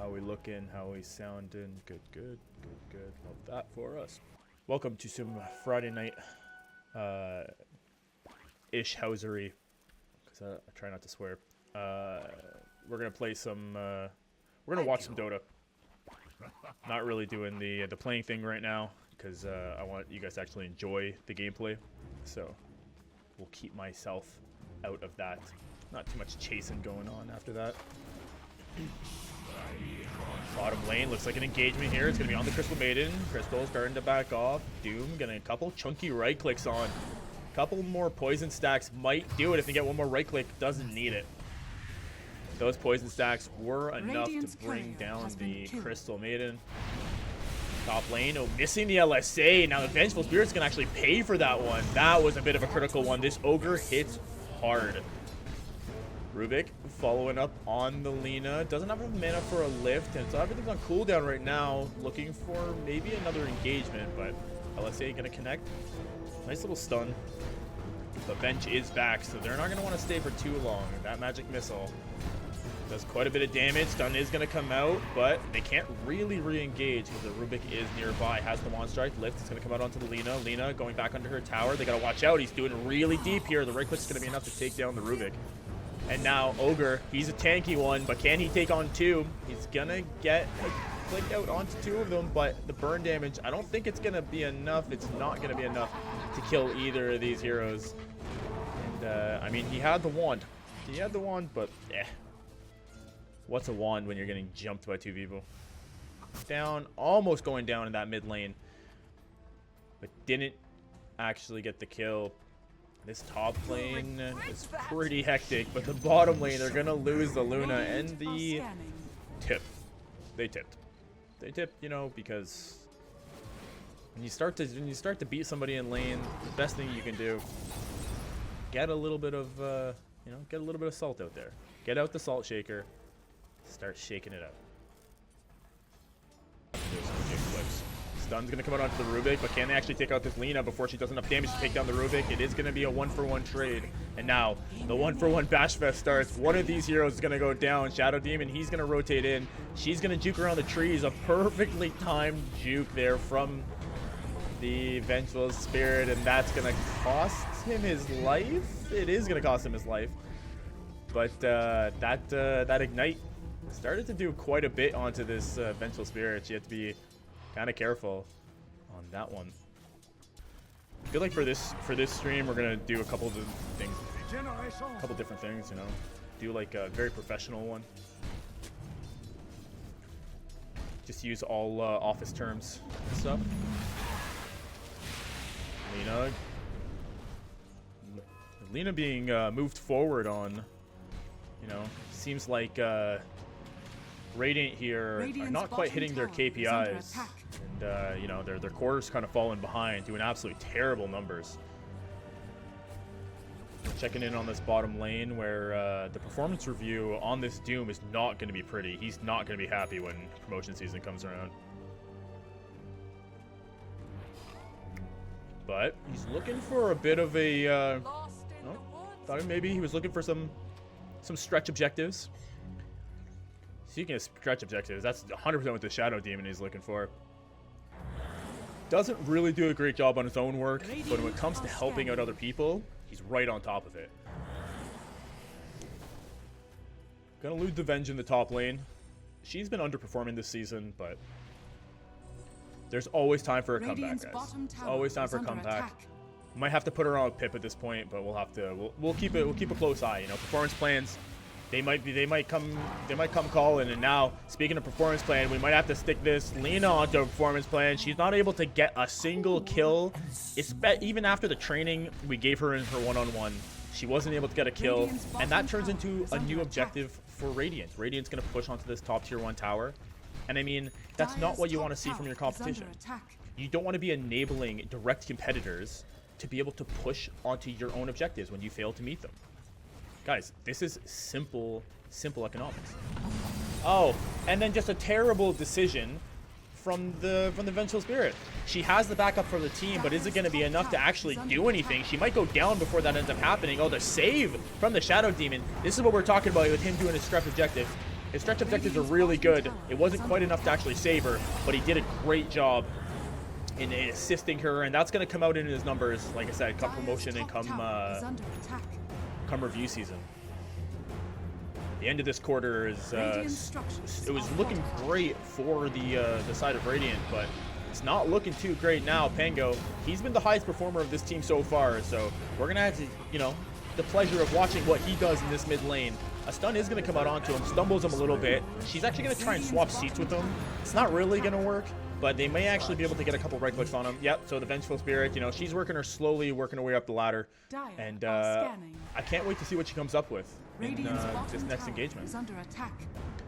How we looking? How we sounding? Good, good, good, good. Love that for us. Welcome to some Friday night ish housery. Cause I try not to swear. We're gonna play some. We're gonna watch some Dota. Not really doing the playing thing right now because I want you guys to actually enjoy the gameplay. So we'll keep myself out of that. Not too much chasing going on after that. Bottom lane looks like an engagement here. It's going to be on the Crystal Maiden. Crystal starting to back off. Doom getting a couple chunky right clicks on. A couple more poison stacks might do it if they get one more right click. Doesn't need it. Those poison stacks were enough to bring down the Crystal Maiden. Top lane, oh, missing the LSA. Now the Vengeful Spirit's going to actually pay for that one. That was a bit of a critical one. This Ogre hits hard. Rubik following up on the Lina. Doesn't have enough mana for a lift, and so everything's on cooldown right now. Looking for maybe another engagement, but LSA gonna connect. Nice little stun. The bench is back, so they're not gonna want to stay for too long. That magic missile does quite a bit of damage. Stun is gonna come out, but they can't really re-engage because the Rubik is nearby. Has the Wand Strike. Lift is gonna come out onto the Lina. Lina going back under her tower. They gotta watch out. He's doing really deep here. The right click is gonna be enough to take down the Rubik. And now Ogre, he's a tanky one, but can he take on two? He's gonna get a click out onto two of them, but the burn damage, I don't think it's gonna be enough. It's not gonna be enough to kill either of these heroes. And I mean, he had the wand. He had the wand, but eh. What's a wand when you're getting jumped by two people? Down, almost going down in that mid lane, but didn't actually get the kill. This top lane is pretty hectic, but the bottom lane, they're gonna lose the Luna and the tip. They tipped. They tipped, you know, because when you start to beat somebody in lane, the best thing you can do, get a little bit of you know, get a little bit of salt out there. Get out the salt shaker, start shaking it out. There's some big flips. Stun's going to come out onto the Rubik, but can they actually take out this Lina before she does enough damage to take down the Rubik? It is going to be a 1-for-1 trade. And now, the 1-for-1 Bash Fest starts. One of these heroes is going to go down. Shadow Demon, he's going to rotate in. She's going to juke around the trees. A perfectly timed juke there from the Vengeful Spirit, and that's going to cost him his life? It is going to cost him his life. But that Ignite started to do quite a bit onto this Vengeful Spirit. She had to be kind of careful on that one. I feel like for this stream, we're gonna do a couple of things, a couple different things. You know, do like a very professional one. Just use all office terms and stuff. Lina being moved forward on. You know, seems like Radiant here are not quite hitting their KPIs, and you know, their quarters kind of falling behind, doing absolutely terrible numbers. Checking in on this bottom lane where the performance review on this Doom is not going to be pretty. He's not going to be happy when promotion season comes around. But he's looking for a bit of a oh, thought maybe he was looking for some stretch objectives. Speaking of stretch objectives, that's 100% what the Shadow Demon is looking for. Doesn't really do a great job on his own work, but when it comes to helping out other people, he's right on top of it. Gonna lose the Venge in the top lane. She's been underperforming this season, but there's always time for a comeback, guys. There's always time for a comeback. Might have to put her on a pip at this point, but we'll have to. We'll keep a close eye. You know, performance plans. They might come calling. And now, speaking of performance plan, we might have to stick this Lina onto a performance plan. She's not able to get a single kill. Even after the training we gave her in her one-on-one, she wasn't able to get a kill. And that turns into a new objective for Radiant. Radiant's going to push onto this top tier 1 tower. And I mean, that's not what you want to see from your competition. You don't want to be enabling direct competitors to be able to push onto your own objectives when you fail to meet them. Guys, this is simple economics. Oh, and then just a terrible decision from the Vengeful Spirit. She has the backup for the team, but is it going to be enough to actually do anything? She might go down before that ends up happening. Oh, the save from the Shadow Demon. This is what we're talking about with him doing his stretch objective. His stretch objectives are really good. It wasn't quite enough to actually save her, but he did a great job in assisting her, and that's going to come out in his numbers. Like I said, come promotion and come review season. The end of this quarter is it was looking great for the side of Radiant, but it's not looking too great now. Pango, he's been the highest performer of this team so far, so we're gonna have to, you know, the pleasure of watching what he does in this mid lane. A stun is gonna come out onto him, stumbles him a little bit. She's actually gonna try and swap seats with him. It's not really gonna work, but they may actually be able to get a couple right clicks on him. Yep, so the Vengeful Spirit, you know, she's slowly working her way up the ladder. And I can't wait to see what she comes up with in this next engagement.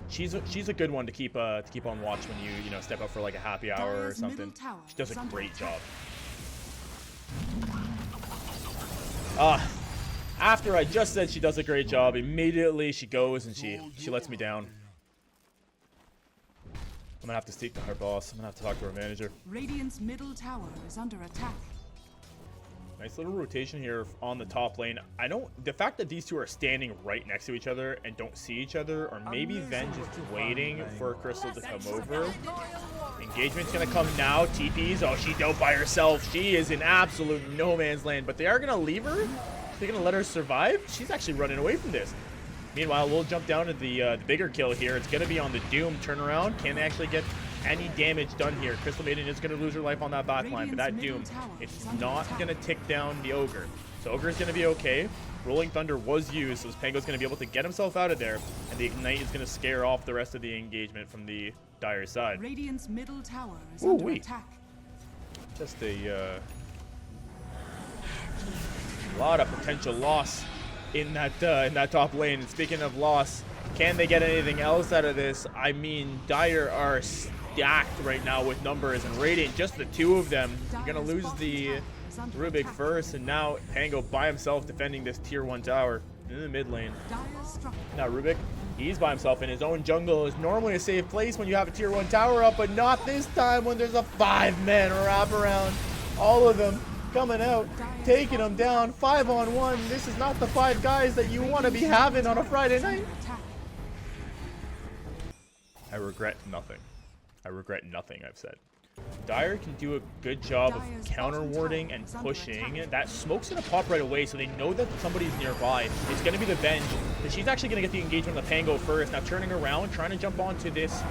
She's a good one to keep on watch when you know, step out for like a happy hour or something. She does a great job. After I just said she does a great job, immediately she goes and she lets me down. I'm gonna have to speak to her boss. I'm gonna have to talk to her manager. Radiant's middle tower is under attack. Nice little rotation here on the top lane. The fact that these two are standing right next to each other and don't see each other, or maybe Venge is waiting for Crystal to come over. Engagement's gonna come now. TP's, oh, she dope by herself. She is in absolute no man's land, but they are gonna leave her. They're gonna let her survive. She's actually running away from this. Meanwhile, we'll jump down to the bigger kill here. It's gonna be on the Doom turnaround. Can they actually get any damage done here? Crystal Maiden is going to lose her life on that backline, but that Doom, it's not going to tick down the Ogre. So Ogre is going to be okay. Rolling Thunder was used, so Pango's going to be able to get himself out of there, and the Ignite is going to scare off the rest of the engagement from the Dire side. Radiant's middle tower is under attack. Just a lot of potential loss in that top lane. And speaking of loss, can they get anything else out of this? I mean, Dire are stacked right now with numbers, and Radiant, just the two of them. You're going to lose the Rubik first, and now Pango by himself defending this tier 1 tower in the mid lane. Now Rubik, he's by himself in his own jungle. Is normally a safe place when you have a tier 1 tower up, but not this time when there's a 5-man wraparound. All of them coming out, taking them down 5-on-1. This is not the 5 guys that you want to be having on a Friday night. I regret nothing. I regret nothing I've said. Dire can do a good job of counter warding and pushing. That smoke's gonna pop right away, so they know that somebody's nearby. It's gonna be the Venge, but she's actually gonna get the engagement on the Pango first. Now turning around, trying to jump onto this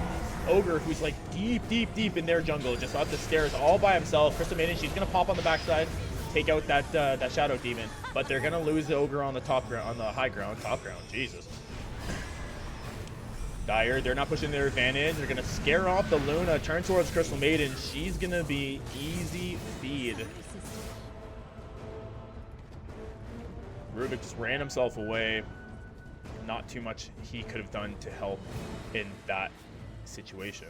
Ogre who's like deep in their jungle, just up the stairs all by himself. Crystal Maiden, she's gonna pop on the backside, take out that Shadow Demon, but they're gonna lose the Ogre on the top ground, on the high ground, top ground. Jesus. Dire, they're not pushing their advantage. They're gonna scare off the Luna, turn towards Crystal Maiden. She's gonna be easy feed. Rubik just ran himself away. Not too much he could have done to help in that situation.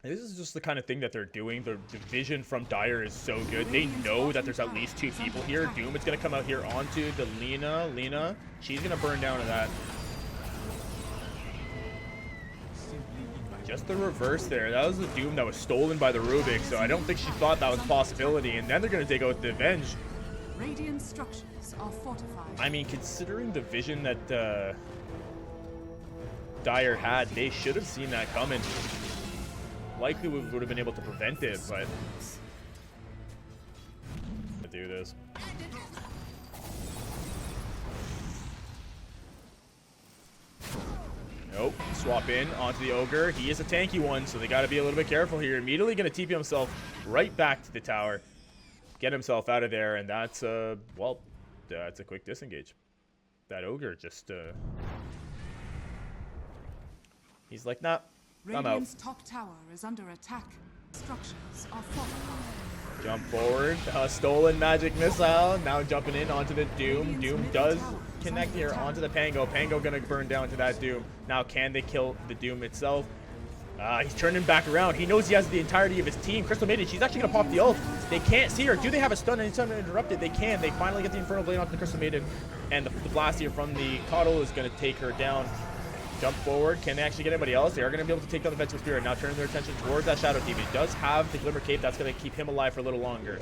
And this is just the kind of thing that they're doing. The vision from Dire is so good. They know that there's at least 2 people here. Doom is going to come out here onto the Lina. Lina, she's going to burn down to that. Just the reverse there. That was the Doom that was stolen by the Rubik, so I don't think she thought that was a possibility. And then they're going to take out the Avenge. Radiant structures are fortified. I mean, considering the vision that Dire had, they should have seen that coming. Likely we would have been able to prevent it, but to do this. Nope. Swap in onto the Ogre. He is a tanky one, so they got to be a little bit careful here. Immediately going to TP himself right back to the tower, get himself out of there, and that's well, that's a quick disengage. That Ogre just he's like, nah. Radiant's top tower is under attack. Structures are fortified. Jump forward. Stolen magic missile. Now jumping in onto the Doom. Doom does connect here onto the Pango. Pango gonna burn down to that Doom. Now can they kill the Doom itself? He's turning back around. He knows he has the entirety of his team. Crystal Maiden, she's actually gonna pop the ult. They can't see her. Do they have a stun anytime to interrupt it? They can. They finally get the Infernal Blade onto the Crystal Maiden. And the blast here from the Coddle is gonna take her down. Jump forward. Can they actually get anybody else? They are going to be able to take down the Vengeful Spirit. Now turning their attention towards that Shadow Demon. He does have the Glimmer Cape. That's going to keep him alive for a little longer.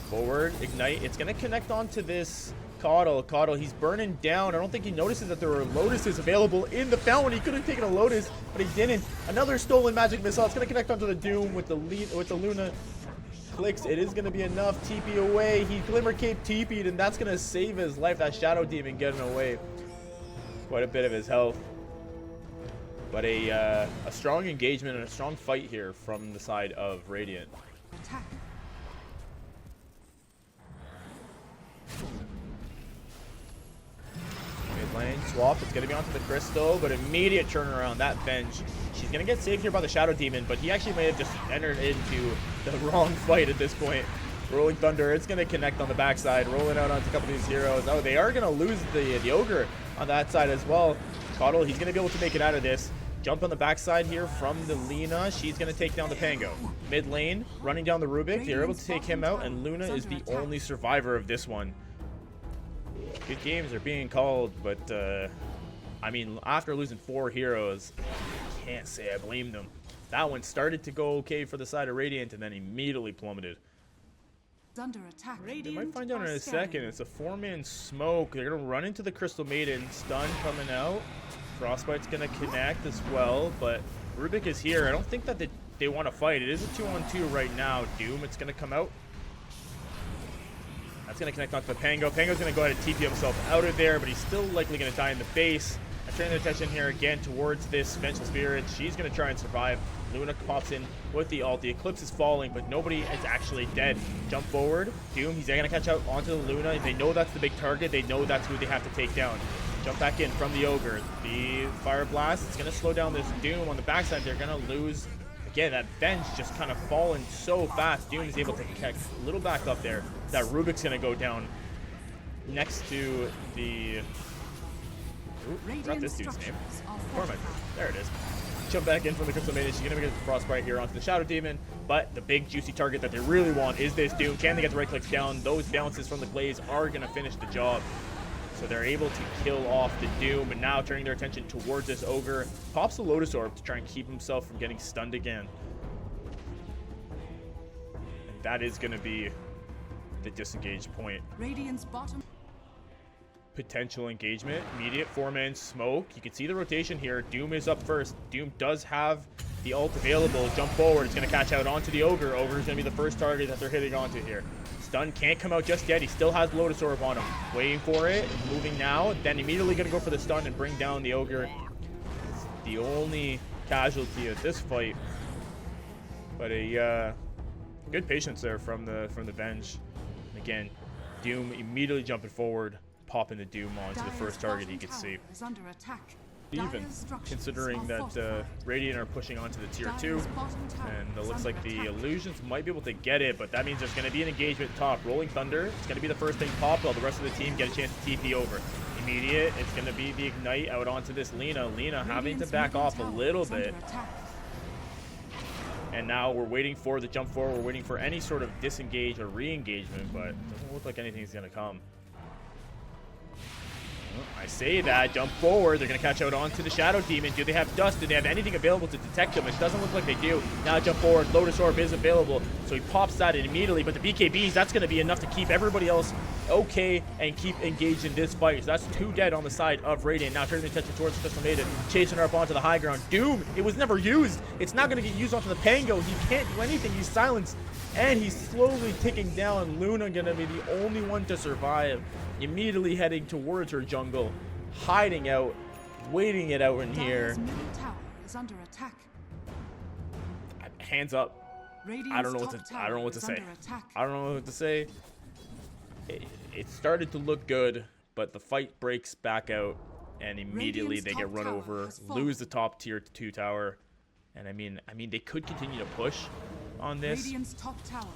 Forward. Ignite. It's going to connect onto this Caudle, he's burning down. I don't think he notices that there were Lotuses available in the fountain. He could have taken a Lotus, but he didn't. Another stolen magic missile. It's going to connect onto the Doom with the Luna. Clicks. It is going to be enough. TP away. He Glimmer Cape TP'd, and that's going to save his life. That Shadow Demon getting away. Quite a bit of his health. But a strong engagement and a strong fight here from the side of Radiant. Attack. Mid lane swap. It's going to be onto the Crystal, but immediate turnaround. That bench. She's going to get saved here by the Shadow Demon, but he actually may have just entered into the wrong fight at this point. Rolling Thunder. It's going to connect on the backside. Rolling out onto a couple of these heroes. Oh, they are going to lose the Ogre on that side as well. Caudle, he's going to be able to make it out of this. Jump on the backside here from the Lina. She's going to take down the Pango. Mid lane, running down the Rubik. They're able to take him out, and Luna is the only survivor of this one. Good games are being called, but, I mean, after losing 4 heroes, I can't say I blame them. That one started to go okay for the side of Radiant, and then immediately plummeted. Under attack. They might find out in a second. It's a 4-man smoke. They're going to run into the Crystal Maiden. Stun coming out. Frostbite's going to connect as well, but Rubik is here. I don't think that they want to fight. It is a 2-on-2 right now. Doom, it's going to come out. That's going to connect onto the Pango. Pango's going to go ahead and TP himself out of there, but he's still likely going to die in the base. I'm turning the attention here again towards this Vengeful Spirit. She's going to try and survive. Luna pops in with the ult. The Eclipse is falling, but nobody is actually dead. Jump forward. Doom, he's going to catch out onto the Luna. They know that's the big target. They know that's who they have to take down. Jump back in from the Ogre. The Fire Blast, it's going to slow down this Doom on the backside. They're going to lose. Again, that bench just kind of falling so fast. Doom is able to catch a little back up there. That Rubik's going to go down next to the... Ooh, forgot this dude's name. Where am I? There it is. Jump back in from the Crystal Maiden. She's going to get the Frostbite here onto the Shadow Demon. But the big juicy target that they really want is this Doom. Can they get the right clicks down? Those bounces from the Blaze are going to finish the job. So they're able to kill off the Doom, and now turning their attention towards this Ogre. Pops the Lotus Orb to try and keep himself from getting stunned again. And that is going to be the disengage point. Radiant's bottom. Potential engagement. Immediate 4-man smoke. You can see the rotation here. Doom is up first. Doom does have the ult available. Jump forward. It's going to catch out onto the Ogre. Ogre is going to be the first target that they're hitting onto here. Stun can't come out just yet. He still has Lotus Orb on him. Waiting for it. Moving now. Then immediately going to go for the stun and bring down the Ogre. It's the only casualty of this fight. But a good patience there from the bench. Again, Doom immediately jumping forward, popping the Doom onto the first target he could see. Even considering that Radiant are pushing onto the tier 2, and it looks like the Illusions might be able to get it, but that means there's going to be an engagement top. Rolling Thunder, it's going to be the first thing pop while the rest of the team get a chance to TP over. Immediate, it's going to be the Ignite out onto this Lina. Lina having to back off a little bit. And now we're waiting for the jump forward. We're waiting for any sort of disengage or re-engagement, but it doesn't look like anything's going to come. I say that, jump forward, they're going to catch out onto the Shadow Demon. Do they have dust? Do they have anything available to detect them? It doesn't look like they do. Now jump forward, Lotus Orb is available, so he pops that in immediately, but the BKBs, that's going to be enough to keep everybody else okay and keep engaged in this fight. So that's 2 dead on the side of Radiant. Now turning the attention towards the Crystal Maiden, chasing her up onto the high ground. Doom, it was never used. It's not going to get used onto the Pango. He can't do anything. He's silenced, and he's slowly ticking down. Luna going to be the only one to survive. Immediately heading towards her jungle, hiding out, waiting it out in here. Tower is under attack. Hands up. I don't know what to say. I don't know what to say. It started to look good, but the fight breaks back out, and immediately they get run over, lose the top tier 2 tower. And I mean they could continue to push on this.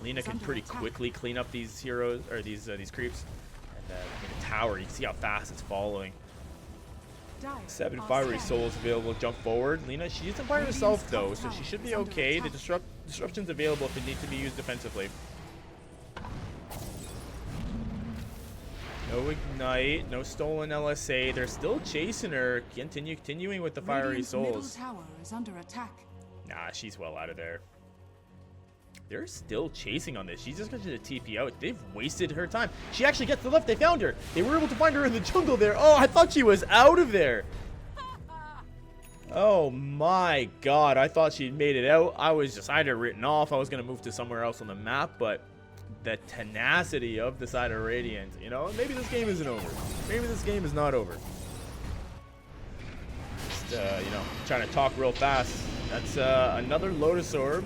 Lina can pretty quickly clean up these heroes or these creeps. In the tower, you can see how fast it's following. 7 fiery souls available. Jump forward. Lina, she isn't by herself though, so she should be okay. The disruption's available if it needs to be used defensively. No ignite, no stolen LSA. They're still chasing her. Continuing with the fiery souls. Tower is under attack. Nah, she's well out of there. They're still chasing on this. She's just going to TP out. They've wasted her time. She actually gets to the left. They found her. They were able to find her in the jungle there. Oh, I thought she was out of there. Oh my god. I thought she'd made it out. I had her written off. I was going to move to somewhere else on the map, but the tenacity of the side of Radiant, you know, maybe this game isn't over. Maybe this game is not over. Just, you know, trying to talk real fast. That's another Lotus Orb.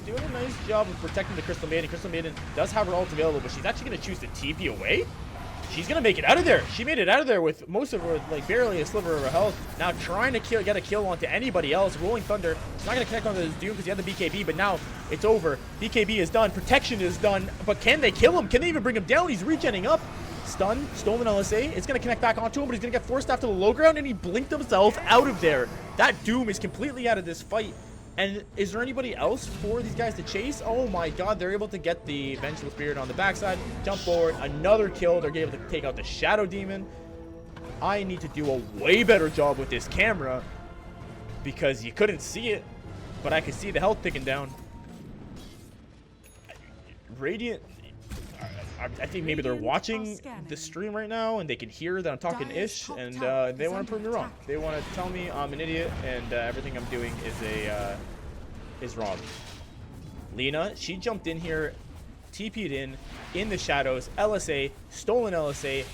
Doing a nice job of protecting the Crystal Maiden. Crystal Maiden does have her ult available, but she's actually going to choose to TP away. She's going to make it out of there. She made it out of there with most of her, like, barely a sliver of her health. Now trying to get a kill onto anybody else. Rolling Thunder. She's not going to connect onto this Doom because he had the BKB, but now it's over. BKB is done. Protection is done. But can they kill him? Can they even bring him down? He's regenning up. Stun. Stolen LSA. It's going to connect back onto him, but he's going to get forced after the low ground, and he blinked himself out of there. That Doom is completely out of this fight. And is there anybody else for these guys to chase? Oh my god, they're able to get the Vengeful Spirit on the backside. Jump forward, another kill. They're able to take out the Shadow Demon. I need to do a way better job with this camera because you couldn't see it, but I could see the health ticking down. Radiant, I think maybe they're watching the stream right now and they can hear that I'm talking ish, and they want to prove me wrong. They want to tell me I'm an idiot and everything I'm doing is wrong. Lina, she jumped in here, TP'd in the shadows, LSA, stolen LSA,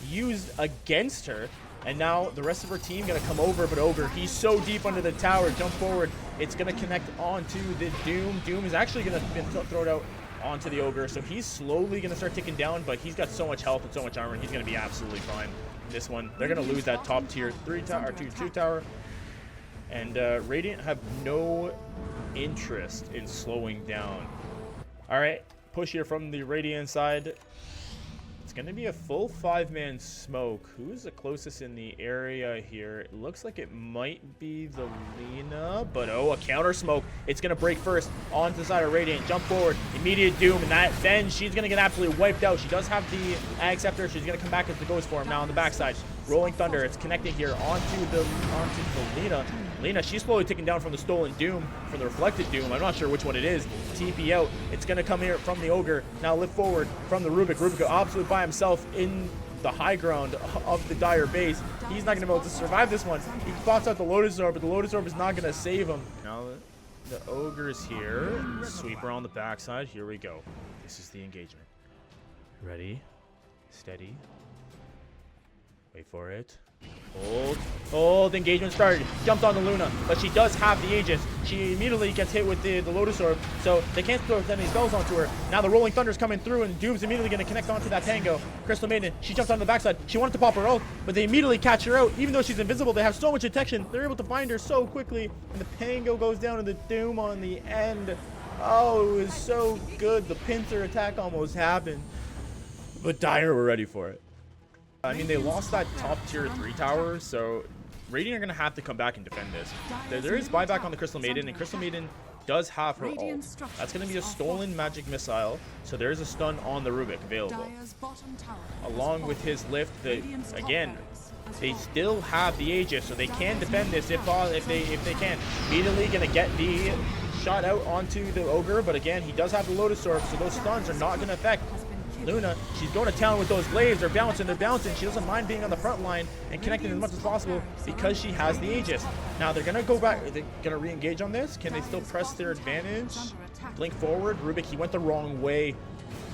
used against her, and now the rest of her team gonna come over, but Ogre, he's so deep under the tower, jump forward, it's gonna connect onto the Doom. Doom is actually gonna be thrown out onto the Ogre, so he's slowly gonna start ticking down, but he's got so much health and so much armor, he's gonna be absolutely fine in this one. They're gonna lose that top tier 3 tower or 2 tower, and Radiant have no interest in slowing down. All right, push here from the Radiant side. It's gonna be a full 5-man smoke. Who's the closest in the area here? It looks like it might be the Lina, but oh, a counter smoke. It's gonna break first onto the side of Radiant. Jump forward, immediate Doom, and then she's gonna get absolutely wiped out. She does have the Ag Scepter. She's gonna come back as the Ghost form now on the backside. Rolling Thunder. It's connecting here onto the Lina. Lina, she's slowly ticking down from the stolen Doom, from the reflected Doom. I'm not sure which one it is. TP out. It's going to come here from the Ogre. Now lift forward from the Rubik. Rubik absolutely by himself in the high ground of the Dire base. He's not going to be able to survive this one. He spots out the Lotus Orb, but the Lotus Orb is not going to save him. Now the Ogre's here. Sweeper on the backside. Here we go. This is the engagement. Ready? Steady. Wait for it. Hold. Oh, the engagement started. Jumped on the Luna, but she does have the Aegis. She immediately gets hit with the Lotus Orb, so they can't throw any spells onto her. Now the Rolling Thunder's coming through, and Doom's immediately going to connect onto that Tango. Crystal Maiden, she jumps on the backside. She wanted to pop her ult, but they immediately catch her out. Even though she's invisible, they have so much detection. They're able to find her so quickly, and the Tango goes down to the Doom on the end. Oh, it was so good. The pincer attack almost happened, but Dire were ready for it. I mean, they lost that top tier 3 tower, so Radiant are going to have to come back and defend this. There is buyback on the Crystal Maiden, and Crystal Maiden does have her ult. That's going to be a stolen magic missile, so there is a stun on the Rubik available. Along with his lift, again, they still have the Aegis, so they can defend this if they can. Immediately going to get the shot out onto the Ogre, but again, he does have the Lotus Orb, so those stuns are not going to affect Luna. She's going to town with those glaives. They're bouncing. She doesn't mind being on the front line and connecting as much as possible because she has the Aegis. Now they're going to go back. They're going to re-engage on this. Can they still press their advantage? Blink forward. Rubik, he went the wrong way.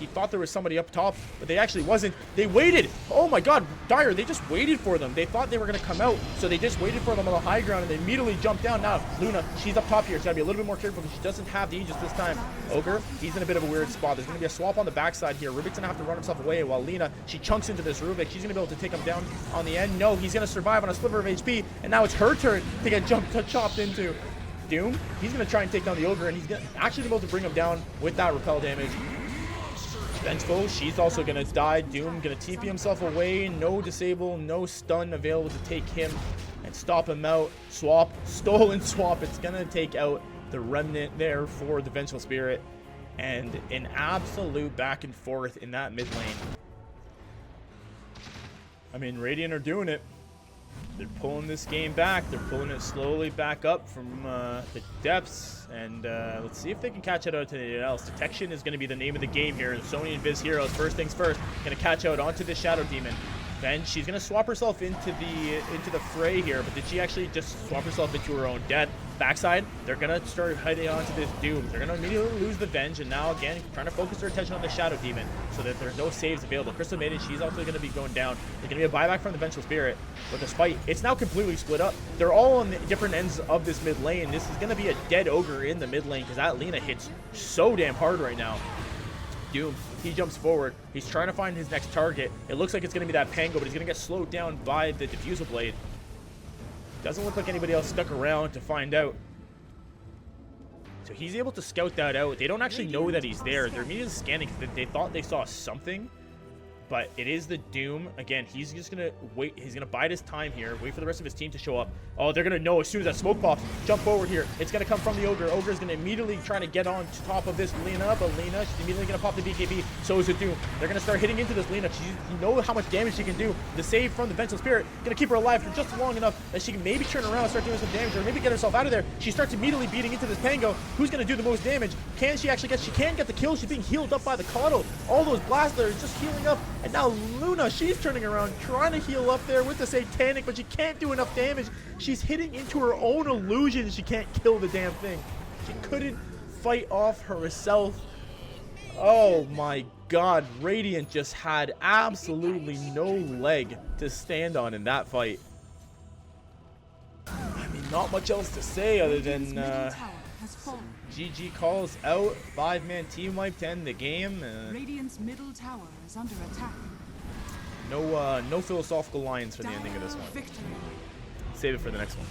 He thought there was somebody up top, but they actually wasn't. They waited. Oh my god, Dire, they just waited for them. They thought they were going to come out, so they just waited for them on the high ground, and they immediately jumped down. Now, Luna, she's up top here. She's got to be a little bit more careful because she doesn't have the Aegis this time. Ogre, he's in a bit of a weird spot. There's going to be a swap on the backside here. Rubik's going to have to run himself away, while Lina, she chunks into this Rubik. She's going to be able to take him down on the end. No, he's going to survive on a sliver of HP, and now it's her turn to get chopped into. Doom, he's going to try and take down the Ogre, and he's going to actually be able to bring him down with that repel damage. Vengeful, she's also gonna die. Doom gonna TP himself away. No disable, no stun available to take him and stop him out. Swap, stolen swap. It's gonna take out the remnant there for the Vengeful Spirit, and an absolute back and forth in that mid lane. I mean, Radiant are doing it. They're pulling this game back. They're pulling it slowly back up from the depths. And let's see if they can catch it out to anyone else. Detection is going to be the name of the game here. And Sony and Viz Heroes, first things first, going to catch out onto the Shadow Demon. Then she's going to swap herself into the fray here. But did she actually just swap herself into her own death? Backside, they're going to start heading onto this Doom. They're going to immediately lose the Venge. And now, again, trying to focus their attention on the Shadow Demon so that there's no saves available. Crystal Maiden, she's also going to be going down. There's going to be a buyback from the Vengeful Spirit. But despite, it's now completely split up. They're all on the different ends of this mid lane. This is going to be a dead Ogre in the mid lane because that Lina hits so damn hard right now. Doom, he jumps forward. He's trying to find his next target. It looks like it's going to be that Pango, but he's going to get slowed down by the Diffusal Blade. Doesn't look like anybody else stuck around to find out. So he's able to scout that out. They don't actually know that he's there. They're immediately scanning because they thought they saw something. But it is the Doom. Again, he's just going to wait. He's going to bide his time here. Wait for the rest of his team to show up. Oh, they're going to know as soon as that smoke pops. Jump forward here. It's going to come from the Ogre. Ogre is going to immediately try to get on top of this Lina. But Lina, she's immediately going to pop the BKB. So is the Doom. They're going to start hitting into this Lina. You know how much damage she can do. The save from the Vengeful Spirit going to keep her alive for just long enough that she can maybe turn around and start doing some damage. Or maybe get herself out of there. She starts immediately beating into this Pango. Who's going to do the most damage? Can she actually get... She can get the kill. She's being healed up by the Coddle. All those blasts there are just healing up. And now Luna, she's turning around, trying to heal up there with the Satanic, but she can't do enough damage. She's hitting into her own illusion. She can't kill the damn thing. She couldn't fight off herself. Oh my god, Radiant just had absolutely no leg to stand on in that fight. I mean, not much else to say other than GG calls out, 5-man team wipe to end the game. Radiant's middle tower is under attack. No philosophical lines for the ending of this one. Victory. Save it for the next one.